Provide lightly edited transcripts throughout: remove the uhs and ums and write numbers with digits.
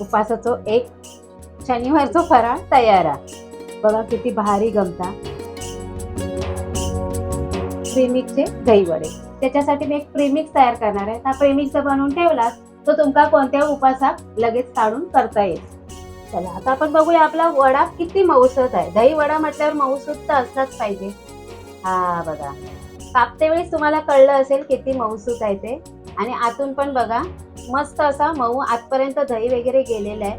उपासाचो एक शनिवारचो फराळ तयार आहे. बघा किती भारी गमता प्रेमिक्सचे दही वडे. त्याच्यासाठी मी एक प्रेमिक्स तयार करणार आहे. हा प्रेमिक्स बनवून ठेवलास तो तुमका कोणत्या उपासाक लगेच काढून करता येईल. चला आता आपण बघूया आपला वडा किती मऊसूत आहे. दही वडा म्हटल्यावर मऊसूत तर असलाच पाहिजे. हा बघा कापते वेळेस तुम्हाला कळलं असेल किती मऊसूत आहे ते. आणि आतून पण बघा मस्त असा मऊ, आतपर्यंत दही वगैरे गेलेलं आहे.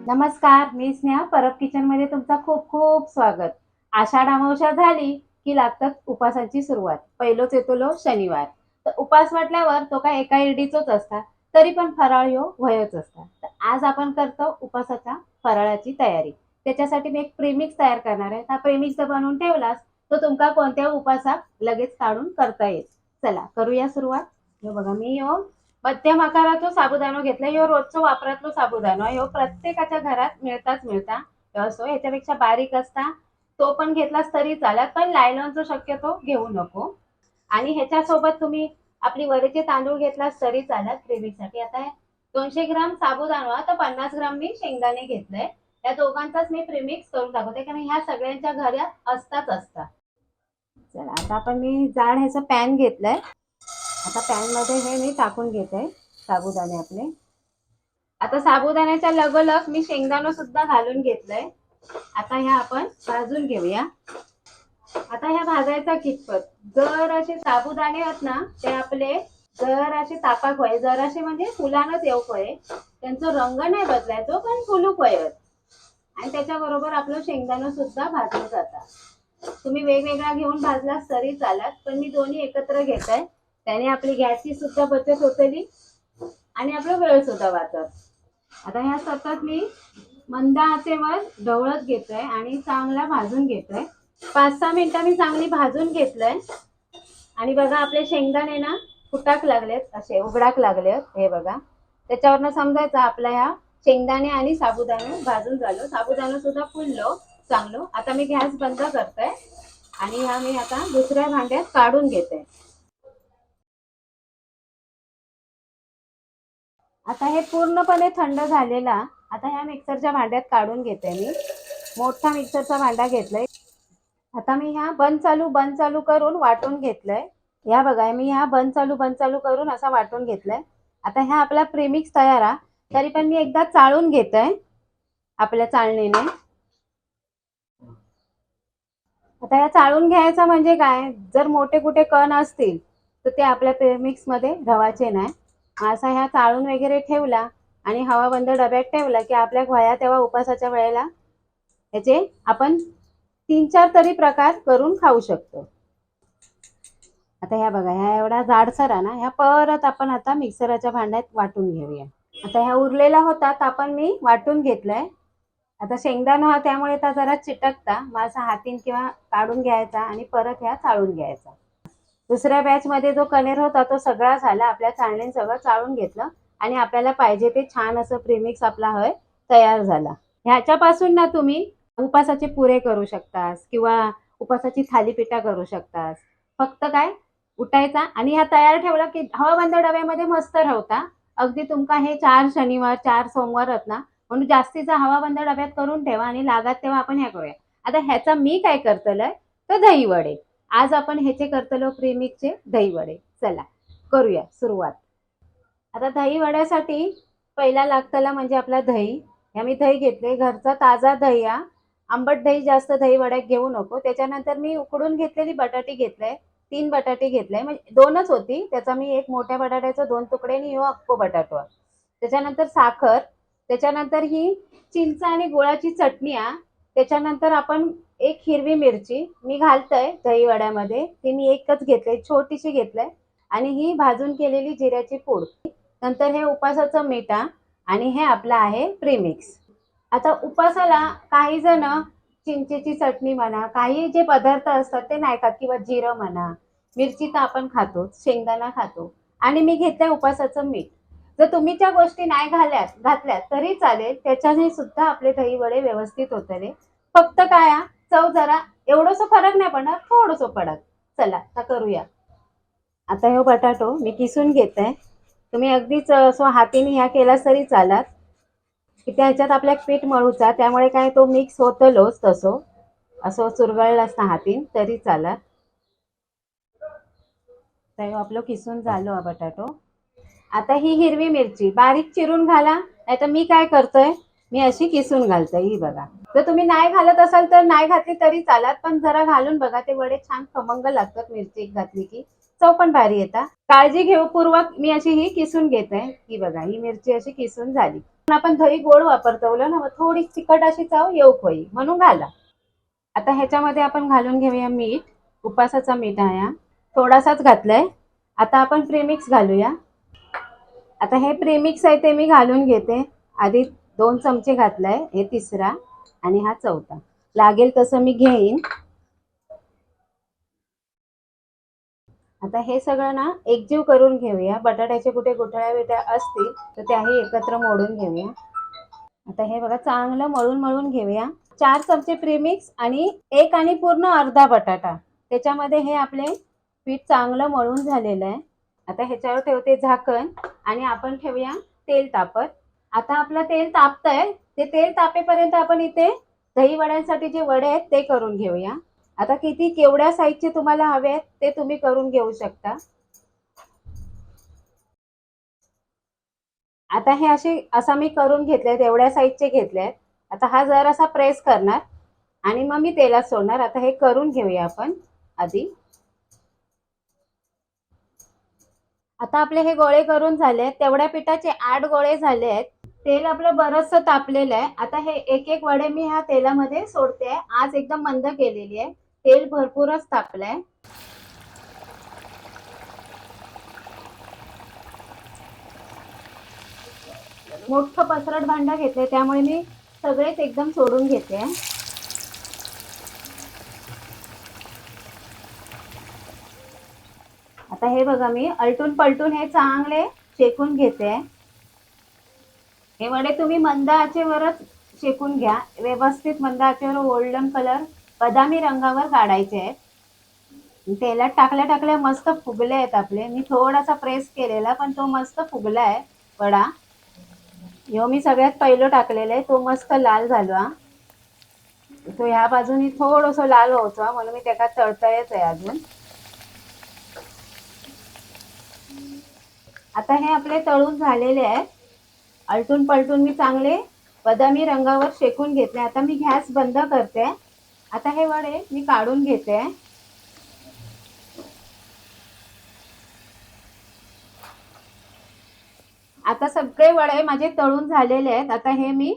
नमस्कार, मी स्नेहा परब किचन मध्ये तुमचा खूप खूप स्वागत. आषाढ अमावस्या झाली की लागतात उपासाची सुरुवात. पहिलोच येतो लो शनिवार. तर उपास म्हटल्यावर तो काय एका इडीचोच असता, तरी पण फराळ ह्यो व्हयच असता. तर आज आपण करतो उपासाच्या फराळाची तयारी. त्याच्यासाठी मी एक प्रेमिक्स तयार करणार आहे. हा प्रेमिक्स जर बनवून ठेवलास तो तुमका कोणत्या उपासाक लगेच काढून करता येईल. चला करूया सुरुवात. हे बघा मी ह्यो मध्यम आकाराचो साबुदाणा घेतला. ह्यो रोजचो वापरातलो साबुदाणा. ह्यो प्रत्येकाच्या घरात मिळता. असो याच्यापेक्षा बारीक असता तो पण घेतलास तरी चालत, पण लायलॉनचा शक्यतो घेऊ नको. आणि ह्याच्यासोबत तुम्ही आपली वरीचे तांदूळ घेतलास तरी चालत प्रेमिक्ससाठी. आता 200 ग्राम साबुदाणा तर 50 ग्राम मी शेंगदाणे घेतलंय. या दोघांचाच मी प्रेमिक्स करून दाखवते, कारण ह्या सगळ्यांच्या घरात असतात. चला आता आपण मी जाड ह्याचं पॅन घेतलंय. आता पॅन मध्ये हे मी टाकून घेते साबुदाणे आपले. आता साबुदाण्याच्या लगोलग मी शेंगदाणा सुद्धा घालून घेतलंय. आता ह्या आपण भाजून घेऊया. आता ह्या भाजायचा कितपत, जर असे साबुदाणे आहेत ना ते आपले जर असे तापाक व्हाय, जर असे म्हणजे फुलानच येऊ होय, त्यांचा रंग नाही बदलायचो पण फुलूक व्हायत. आणि त्याच्याबरोबर आपलं शेंगदाणा सुद्धा भाजलं जातात. तुम्ही वेगवेगळा घेऊन भाजलास तरी चालत, पण मी दोन्ही एकत्र घेत आहे. त्याने आपली गॅसची सुद्धा बचत होतली आणि आपला वेळ सुद्धा वाचत. आता ह्या सतत मी मंद आचेवर ढवळत घेतोय आणि चांगला भाजून घेतोय. 5-6 मिनिटं मी चांगली भाजून घेतलंय. आणि बघा आपले शेंगदाणे ना फुटाक लागलेत, असे उघडाक लागलेत. हे बघा त्याच्यावरनं समजायचं आपल्या ह्या शेंगदाणे आणि साबुदाणे भाजून झालं. साबुदाणा सुद्धा फुललो चांगलं. आता मी गॅस बंद करतोय आणि ह्या मी आता दुसऱ्या भांड्यात काढून घेते. आता हे पूर्णपणे थंड झालेला आता ह्या मिक्सरच्या भांड्यात काढून घेते मी. मोठा मिक्सरचा भांडा घेतलाय. आता मी ह्या बंद चालू करून वाटून घेतलंय. या बघा मी ह्या बंद चालू करून असा वाटून घेतलाय. आता ह्या आपला प्रेमिक्स तयार आहे. तरी पण मी एकदा चाळून घेतोय आपल्या चाळणीने. आता या चाळून घ्यायचा म्हणजे काय, जर मोठे कुठे कण असतील तर ते आपल्या प्रेमिक्स मध्ये रवाचे नाही. असा ह्या चाळून वगैरे ठेवला आणि हवा बंद डब्यात ठेवला की आपल्या वया तेव्हा उपासाच्या वेळेला याचे आपण 3-4 तरी प्रकार करून खाऊ शकतो. आता ह्या बघा ह्या एवढा जाडसर आहे ना, ह्या परत आपण आता मिक्सरच्या भांड्यात वाटून घेऊया. आता ह्या उरलेला होता आपण मी वाटून घेतलाय. आता शेंगदाणा हा त्यामुळे आता जरा चिटकता, मग असा हातीन किंवा काढून घ्यायचा आणि परत ह्या चाळून घ्यायचा. दुसऱ्या बॅच मध्ये जो कलर होता तो सगळा झाला. आपल्या चाळणीने सगळं चाळून घेतलं आणि आपल्याला पाहिजे ते छान असं प्रेमिक्स आपला होय तयार झाला. ह्याच्यापासून ना तुम्ही उपासाचे पुरे करू शकतास किंवा उपासाची थालीपीठा करू शकतास. फक्त काय उठायचा आणि ह्या तयार ठेवला की हवाबंद डब्यामध्ये मस्त राहता. अगदी तुमका हे 4 शनिवार 4 सोमवार आहेत ना, म्हणून जास्तीचा हवाबंद डब्यात करून ठेवा आणि लागत तेव्हा आपण ह्या करूया. आता ह्याचा मी काय करतलंय तर दही वडे. आज आपण ह्याचे करतलो प्रेमिक्सचे दही वडे. चला करूया सुरुवात. आता दही वड्यासाठी पहिला लागतला म्हणजे आपला दही. ह्या मी दही घेतले घरचा ताजा दही. आंबट दही जास्त दही वड्यात घेऊ नको. त्याच्यानंतर मी उकडून घेतलेली बटाटी घेतले. 3 बटाटे घेतले, म्हणजे 2च होती. त्याचा मी एक मोठ्या बटाट्याचा 2 तुकडे आणि ह्यो अख्खो बटाटो. त्याच्यानंतर साखर, त्याच्यानंतर ही चिंच आणि गुळाची चटणी. त्याच्यानंतर आपण एक हिरवी मिरची मी घालतोय दही वड्यामध्ये. ती मी एकच घेतले, छोटीशी घेतले. आणि ही भाजून केलेली जिऱ्याची पूड. नंतर हे उपासाचं मीठ आणि हे आपलं आहे प्रेमिक्स. आता उपासाला काही जण चिंचेची चटणी म्हणा, काही जे पदार्थ असतात ते नाही खात, किंवा जिरं म्हणा, मिरची तर आपण खातो, शेंगदाणा खातो. आणि मी घेतलंय उपासाचं मीठ. जर तुम्ही त्या गोष्टी नाही घातल्यात तरी चालेल, त्याच्याने सुद्धा आपले दही वडे व्यवस्थित होतले. फक्त काय चव जरा एवढंसं फरक नाही पडणार, थोडंसं पडत. चला आता करूया. आता हे बटाटो मी किसून घेते. तुम्ही अगदीच असं हातीने ह्या केलास तरी चालत, की त्याच्यात आपल्या पीठ मळूचा, त्यामुळे काय तो मिक्स होतलोच तसो, असं चुरगळलास ना हातीन तरी चालत. तर आपलं किसून झालो हा बटाटो. आता ही हिरवी मिरची बारीक चिरून घाला, नाही तर मी काय करतोय, मी अशी किसून घालतोय, ही बघा. जर तुम्ही नाही घालत असाल तर नाही घातली तरी चालत, पण जरा घालून बघा, ते वडे छान खमंग लागतात. मिरची एक घातली की चव पण भारी येतात. काळजी घेऊ पूर्वक मी अशी ही किसून घेते, ही बघा, ही मिरची अशी किसून झाली. आपण दही गोड वापरतो ना, मग थोडी तिखट अशी चव येऊ होई म्हणून घाला. आता ह्याच्यामध्ये आपण घालून घेऊया मीठ. उपासाचा मीठ आहे हा, थोडासाच घातलाय. आता आपण प्रीमिक्स घालूया. आता हे प्रीमिक्स आहे ते मी घालून घेते. आधी 2 चमचे घातलाय, हे तिसरा आणि हा चौथा. लागेल तसं मी घेईन. आता हे सगळं ना एकजीव करून घेऊया. बटाट्याचे कुठे गुठळ्या बिठळ्या असतील तर त्याही एकत्र मोडून घेऊया. आता हे बघा चांगलं मळून मळून घेऊया. 4 चमचे प्रीमिक्स आणि एक आणि पूर्ण अर्धा बटाटा, त्याच्यामध्ये हे आपले पीठ चांगलं मळून झालेलं आहे. आता ह्याच्यावर ठेवते झाकण आणि आपण ठेवूया तेल तापत. आता आपलं तेल तापतंय, ते तेल तापेपर्यंत आपण इथे दही वड्यांसाठी जे वडे आहेत ते करून घेऊया. आता किती केवढ्या साईजचे तुम्हाला हवे आहेत ते तुम्ही करून घेऊ शकता. आता हे असा मी करून घेतले, एवढ्या साईजचे घेतले. आता हा जरासा प्रेस करणार आणि मग मी तेलात सोडणार. आता हे करून घेऊया आपण आधी. आता आपले हे गोळे करून झाले, तेवढ्या पिठाचे 8 गोळे झाले आहेत. तेल आपलं बरचसं तापलेलं आहे. आता हे एक एक वडे मी ह्या तेलामध्ये सोडते. आज एकदम मंद केलेली आहे, तेल भरपूरच तापलंय. मोठं पसरट भांडं घेतलंय, त्यामुळे मी सगळेच एकदम सोडून घेते. आता हे बघा मी अलटून पलटून हे चांगले शेकून घेते. हे वडे तुम्ही मंद आचेवरच शेकून घ्या, व्यवस्थित मंद आचेवर. गोल्डन कलर बदामी रंगावर काढायचे आहेत. तेलात टाकल्या टाकल्या मस्त फुगले आहेत आपले. मी थोडासा प्रेस केलेला पण तो मस्त फुगलाय वडा. ह्यो मी सगळ्यात पहिलं टाकलेलं आहे, तो मस्त लाल झाला. तो ह्या बाजूनी थोडंसं लाल व्हायचा म्हणून मी त्याला तळतळच आहे अजून. आता हे आपले तळून झालेले आहेत. अलटून पलटून मी चांगले बदामी रंगावर शेकून घेतले. आता मी गॅस बंद करते. आता हे वडे मी काढून घेते. आता सगळे वडे माझे तळून झालेले आहेत. आता हे मी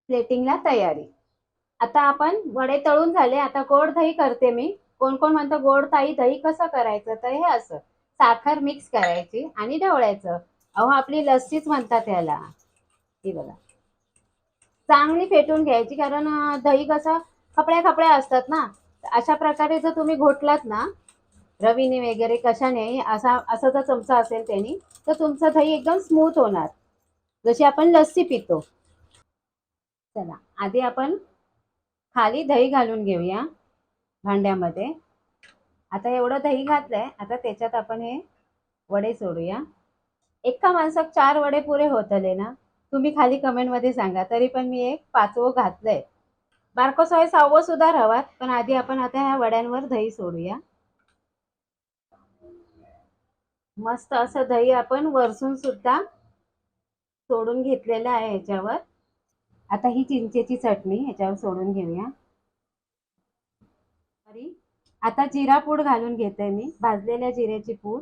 प्लेटिंगला तयारी. आता आपण वडे तळून झाले. आता गोड दही करते मी. कोण कोण म्हणतं गोड दही कसं करायचं, तर हे असं साखर मिक्स करायची आणि ढवळायचं. अहो आपली लस्सीच म्हणतात याला. ही बघा चांगली फेटून घ्यायची, कारण दही कसं खपळ्या खपळ्या असतात ना. अशा प्रकारे जर तुम्ही घोटलात ना रवीने वगैरे कशाने, असा जर चमचा असेल त्याने, तर तुमचं दही एकदम स्मूथ होणार, जशी आपण लस्सी पितो. चला आधी आपण खाली दही घालून घेऊया भांड्यामध्ये. आता एवढं दही घातलंय, आता त्याच्यात आपण हे वडे सोडूया. एका माणसाक 4 वडे पुरे होतले ना? तुम्ही खाली कमेंट मध्ये सांगा. तरी पण मी एक 5वं घातलंय. बारकोस आहे 6वं सुद्धा रवात, पण आधी आपण आता ह्या वड्यांवर दही सोडूया. मस्त असं दही आपण वरसून सुद्धा सोडून घेतलेलं आहे ह्याच्यावर. आता ही चिंचेची चटणी ह्याच्यावर सोडून घेऊया. आता जिरा पूड घालून घेते मी, भाजलेल्या जिऱ्याची पूड.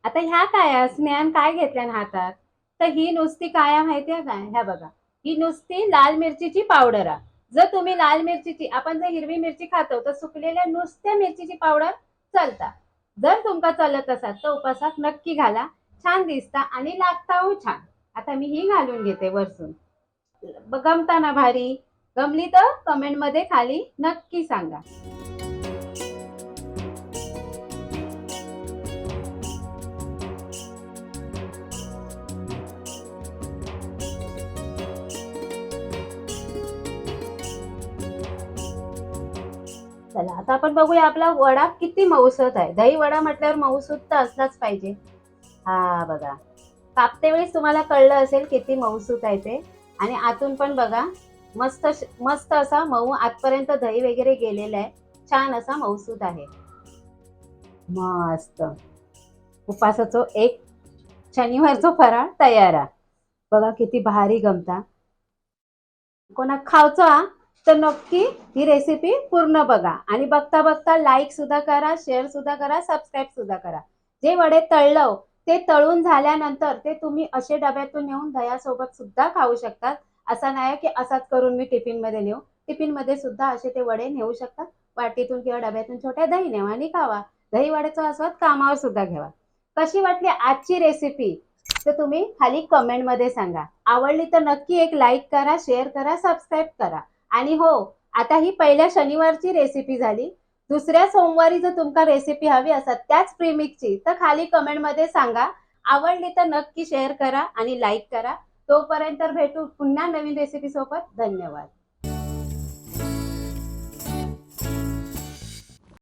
आता ह्या काय स्नेहान काय घेतल्या हातात, तर ही नुसती काय आहे माहितीये काय, ह्या बघा, ही नुसती लाल मिरचीची पावडर आहे. जर तुम्ही लाल मिरचीची, आपण जर हिरवी मिरची खातो तर सुकलेल्या नुसत्या मिरचीची पावडर चालता. जर तुमका चालत असाल तर उपासात नक्की घाला, छान दिसता आणि लागता हो छान. आता मी ही घालून घेते वरसून. गमता ना भारी? गमली तर कमेंट मध्ये खाली नक्की सांगा. चला आता आपण बघूया आपला वडा किती मऊसूत आहे. दही वडा म्हटल्यावर मऊसूत तर असलाच पाहिजे. हा बघा, कापते वेळेस तुम्हाला कळलं असेल किती मऊसूत आहे ते. आणि आतून पण बघा, मस्त मस्त असा मऊ, आतपर्यंत दही वगैरे गेलेलं आहे. छान असा मऊसूत आहे. मस्त उपासाचो एक शनिवारचो फराळ तयार आहे. बघा किती भारी गमता. कोणाक खावचो हा तर नक्की ही रेसिपी पूर्ण बघा आणि बघता बघता लाईक सुद्धा करा, शेअर सुद्धा करा, सबस्क्राईब सुद्धा करा. जे वडे तळलं ते तळून झाल्यानंतर ते तुम्ही असे डब्यातून नेऊन दह्यासोबत सुद्धा खाऊ शकतात. असं नाही की असाच करून मी टिफिनमध्ये नेऊ. टिफिनमध्ये सुद्धा असे ते वडे नेऊ शकतात. वाटीतून किंवा डब्यातून छोट्या दही नेवा आणि खावा. दही वड्याचा आस्वाद कामावर सुद्धा घ्यावा. कशी वाटली आजची रेसिपी तर तुम्ही खाली कमेंटमध्ये सांगा. आवडली तर नक्की एक लाईक करा, शेअर करा, सबस्क्राईब करा. आणि हो, आता ही पहिल्या शनिवारची रेसिपी झाली. दुसऱ्या सोमवारी जर तुमका रेसिपी हवी असत त्याच प्रीमिक्सची तर खाली कमेंटमध्ये सांगा. आवडली तर नक्की शेअर करा आणि लाईक करा. तोपर्यंत भेटू पुन्हा नवीन रेसिपी सोबत. धन्यवाद.